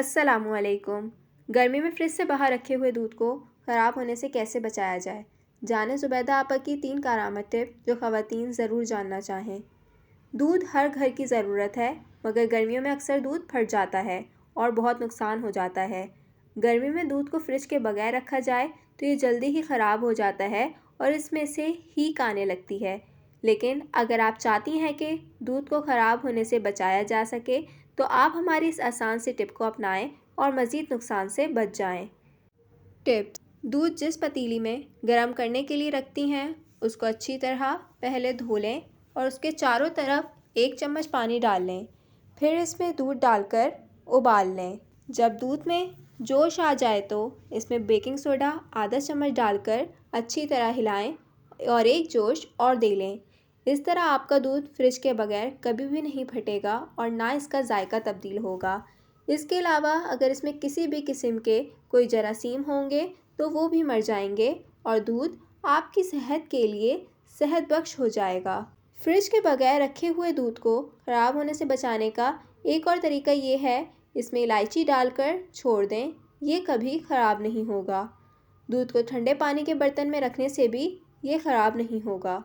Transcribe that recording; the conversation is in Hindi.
अस्सलामुअलैकुम। गर्मी में फ्रिज से बाहर रखे हुए दूध को ख़राब होने से कैसे बचाया जाए? जानें ज़ुबैदा आपा की 3 कारामत टिप जो ख़वातीन ज़रूर जानना चाहें। दूध हर घर की ज़रूरत है, मगर गर्मियों में अक्सर दूध फट जाता है और बहुत नुकसान हो जाता है। गर्मी में दूध को फ्रिज के बगैर रखा जाए तो ये जल्दी ही ख़राब हो जाता है और इसमें से हीक आने लगती है। लेकिन अगर आप चाहती हैं कि दूध को ख़राब होने से बचाया जा सके, तो आप हमारी इस आसान सी टिप को अपनाएं और मज़ीद नुकसान से बच जाएं। टिप्स: दूध जिस पतीली में गर्म करने के लिए रखती हैं, उसको अच्छी तरह पहले धो लें और उसके चारों तरफ 1 चम्मच पानी डाल लें। फिर इसमें दूध डालकर उबाल लें। जब दूध में जोश आ जाए तो इसमें बेकिंग सोडा आधा चम्मच डालकर अच्छी तरह हिलाएं और एक जोश और दे लें। इस तरह आपका दूध फ्रिज के बगैर कभी भी नहीं फटेगा और ना इसका जायका तब्दील होगा। इसके अलावा अगर इसमें किसी भी किस्म के कोई जरासीम होंगे तो वो भी मर जाएंगे और दूध आपकी सेहत के लिए सेहत बख्श हो जाएगा। फ्रिज के बगैर रखे हुए दूध को ख़राब होने से बचाने का एक और तरीका ये है, इसमें इलायची डालकर छोड़ दें, ये कभी ख़राब नहीं होगा। दूध को ठंडे पानी के बर्तन में रखने से भी ये ख़राब नहीं होगा।